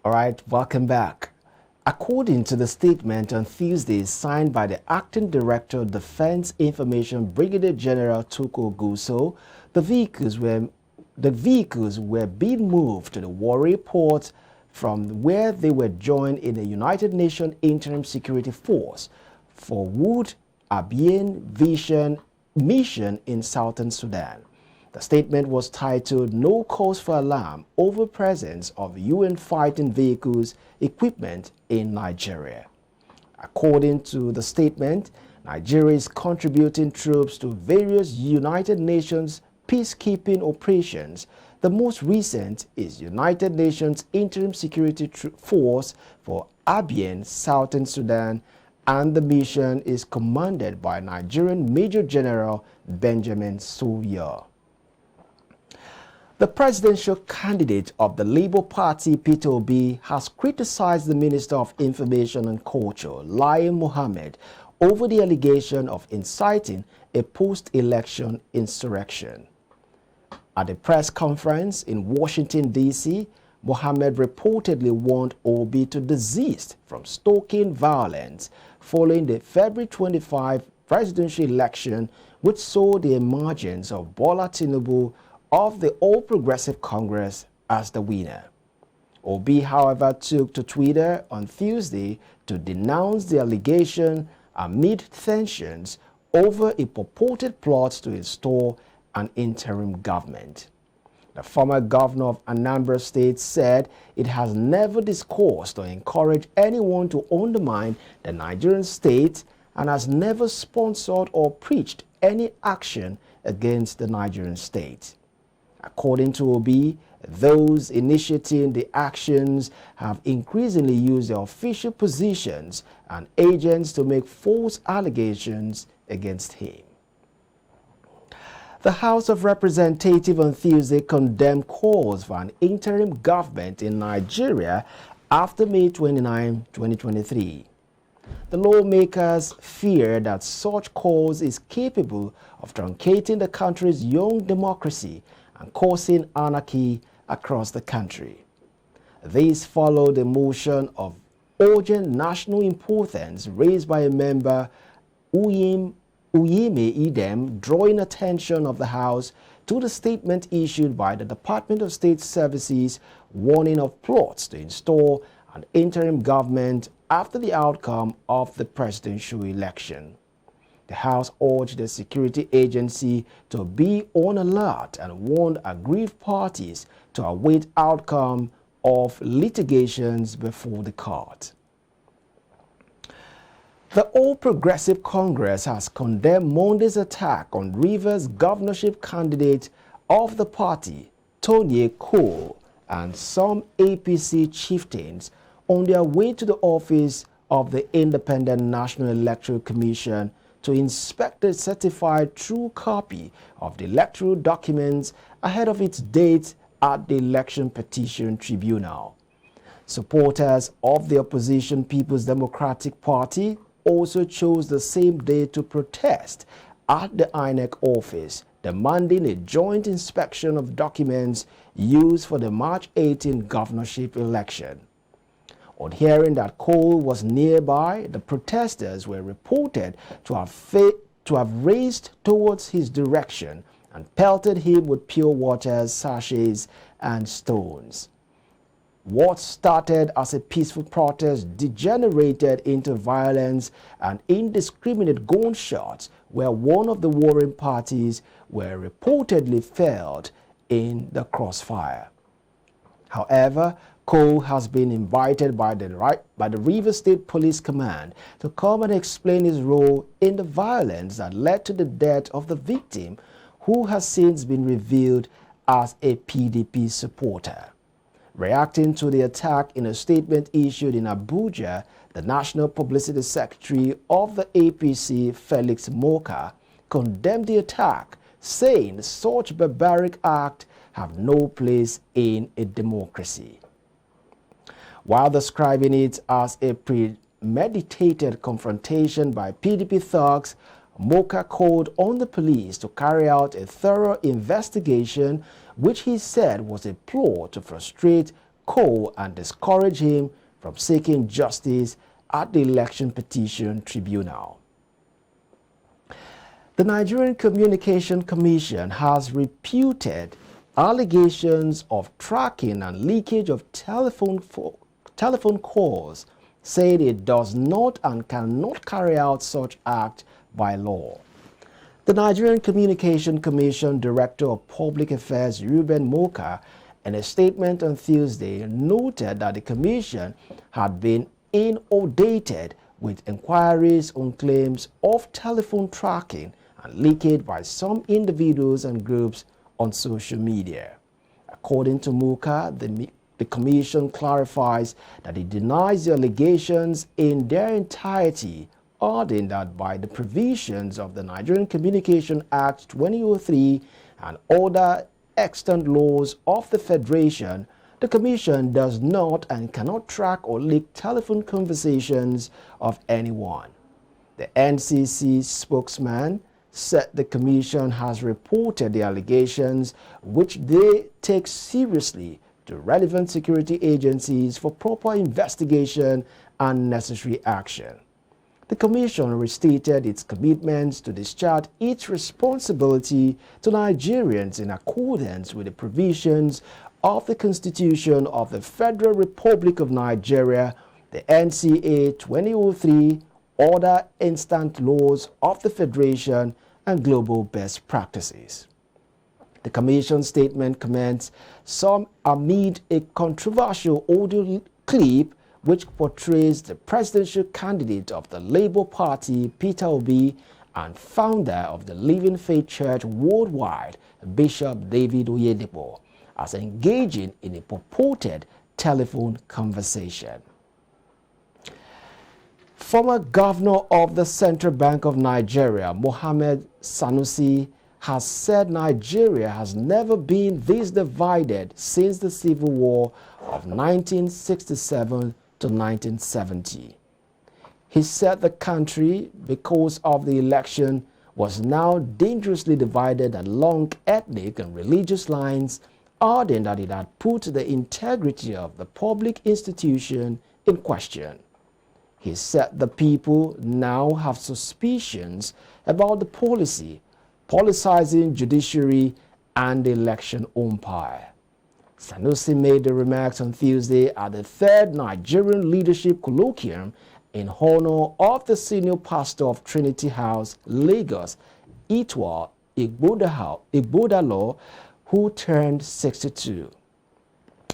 All right, welcome back. According to the statement on Tuesday signed by the Acting Director of Defense Information Brigadier General Tukur Gusau, the vehicles were being moved to the Warri port from where they were joined in the United Nations Interim Security Force for Wood Abyei mission in southern Sudan. The statement was titled "No Cause for Alarm Over Presence of UN Fighting Vehicles Equipment in Nigeria." According to the statement, Nigeria is contributing troops to various United Nations peacekeeping operations. The most recent is United Nations Interim Security Force for Abyei, southern Sudan, and the mission is commanded by Nigerian Major General Benjamin Sawyerr. The presidential candidate of the Labour Party, Peter Abyei, has criticized the Minister of Information and Culture, Lai Mohammed, over the allegation of inciting a post-election insurrection. At a press conference in Washington, D.C., Mohammed reportedly warned Abyei to desist from stoking violence following the February 25 presidential election, which saw the emergence of Bola Tinubu of the All Progressive Congress as the winner. Abyei, however, took to Twitter on Tuesday to denounce the allegation amid tensions over a purported plot to install an interim government. The former governor of Anambra State said it has never discoursed or encouraged anyone to undermine the Nigerian state and has never sponsored or preached any action against the Nigerian state. According to Abyei, those initiating the actions have increasingly used their official positions and agents to make false allegations against him. The House of Representatives on Tuesday condemned calls for an interim government in Nigeria after May 29, 2023. The lawmakers fear that such calls is capable of truncating the country's young democracy and causing anarchy across the country. This followed a motion of urgent national importance raised by a member, Olufemi, drawing attention of the House to the statement issued by the Department of State Services warning of plots to install an interim government after the outcome of the presidential election. The House urged the security agency to be on alert and warned aggrieved parties to await outcome of litigations before the court. The All Progressive Congress has condemned Monday's attack on Rivers governorship candidate of the party, Tony Cole, and some APC chieftains on their way to the office of the Independent National Electoral Commission to inspect a certified true copy of the electoral documents ahead of its date at the Election Petition Tribunal. Supporters of the opposition People's Democratic Party also chose the same day to protest at the INEC office, demanding a joint inspection of documents used for the March 18 governorship election. On hearing that Cole was nearby, the protesters were reported to have raced towards his direction and pelted him with pure water, sachets, and stones. What started as a peaceful protest degenerated into violence and indiscriminate gunshots, where one of the warring parties were reportedly felled in the crossfire. However, Cole has been invited by the Rivers State Police Command to come and explain his role in the violence that led to the death of the victim, who has since been revealed as a PDP supporter. Reacting to the attack in a statement issued in Abuja, the National Publicity Secretary of the APC, Felix Moka, condemned the attack, saying such barbaric acts have no place in a democracy. While describing it as a premeditated confrontation by PDP thugs, Moka called on the police to carry out a thorough investigation, which he said was a plot to frustrate call and discourage him from seeking justice at the Election Petition Tribunal. The Nigerian Communication Commission has refuted allegations of tracking and leakage of telephone calls, saying it does not and cannot carry out such act by law. The Nigerian Communication Commission Director of Public Affairs, Ruben Moka, in a statement on Tuesday, noted that the Commission had been inundated with inquiries on claims of telephone tracking and leakage by some individuals and groups on social media. According to Moka, the Commission clarifies that it denies the allegations in their entirety, adding that by the provisions of the Nigerian Communication Act 2003 and other extant laws of the Federation, the Commission does not and cannot track or leak telephone conversations of anyone. The NCC spokesman said the Commission has reported the allegations, which they take seriously, to relevant security agencies for proper investigation and necessary action. The Commission restated its commitments to discharge its responsibility to Nigerians in accordance with the provisions of the Constitution of the Federal Republic of Nigeria, the NCA 2003, other instant laws of the Federation, and global best practices. The Commission statement comments some amid a controversial audio clip which portrays the presidential candidate of the Labour Party, Peter Obi, and founder of the Living Faith Church Worldwide, Bishop David Oyedepo, as engaging in a purported telephone conversation. Former Governor of the Central Bank of Nigeria, Mohammed Sanusi, has said Nigeria has never been this divided since the Civil War of 1967 to 1970. He said the country, because of the election, was now dangerously divided along ethnic and religious lines, adding that it had put the integrity of the public institution in question. He said the people now have suspicions about the politicizing judiciary and the election umpire. Sanusi made the remarks on Tuesday at the third Nigerian Leadership Colloquium in honor of the senior pastor of Trinity House, Lagos, Itwa Igbodalo, who turned 62.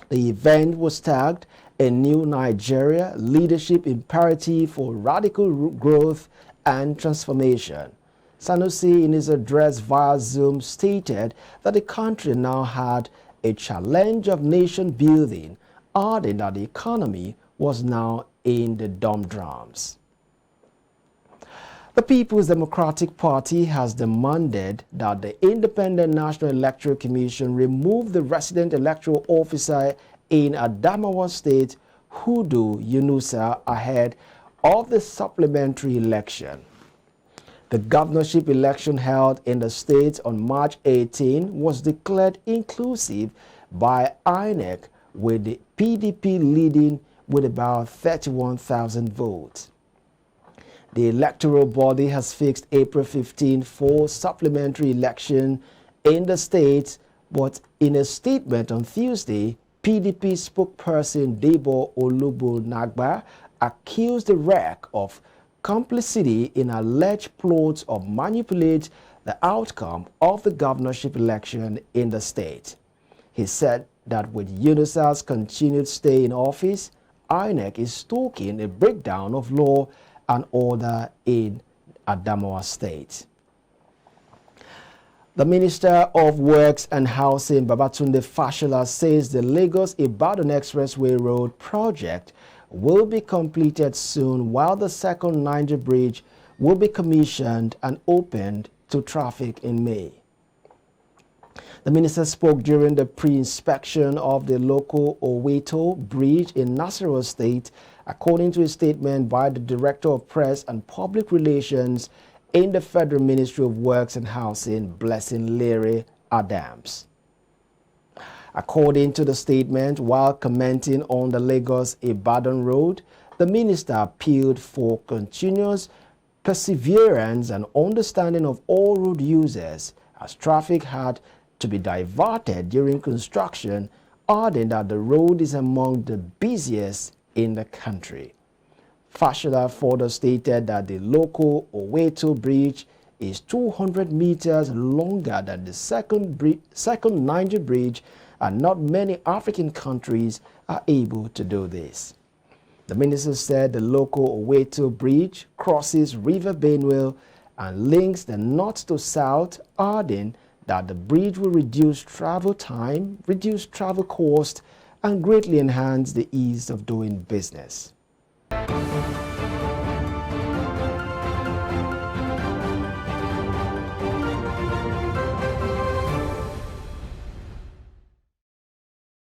The event was tagged "A New Nigeria Leadership Imperative for Radical Growth and Transformation." Sanusi, in his address via Zoom, stated that the country now had a challenge of nation building, adding that the economy was now in the doldrums. The People's Democratic Party has demanded that the Independent National Electoral Commission remove the resident electoral officer in Adamawa State, Hudu Yunusa, ahead of the supplementary election. The governorship election held in the state on March 18 was declared inclusive by INEC, with the PDP leading with about 31,000 votes. The electoral body has fixed April 15 for supplementary election in the state, but in a statement on Tuesday, PDP spokesperson Debo Olubunagba accused the REC of complicity in alleged plots of manipulate the outcome of the governorship election in the state. He said that with Yunusa's continued stay in office, INEC is stoking a breakdown of law and order in Adamawa State. The Minister of Works and Housing, Babatunde Fashola, says the Lagos-Ibadan Expressway Road project will be completed soon, while the second Niger Bridge will be commissioned and opened to traffic in May. The minister spoke during the pre-inspection of the local Oweto Bridge in Nasarawa State, according to a statement by the Director of Press and Public Relations in the Federal Ministry of Works and Housing, Blessing Lere Adams. According to the statement, while commenting on the Lagos-Ibadan road, the minister appealed for continuous perseverance and understanding of all road users as traffic had to be diverted during construction, adding that the road is among the busiest in the country. Fashola further stated that the local Oweto Bridge is 200 meters longer than the second Niger Bridge, and not many African countries are able to do this. The minister said the local Oweto Bridge crosses River Benue and links the north to south, adding that the bridge will reduce travel time, reduce travel cost, and greatly enhance the ease of doing business.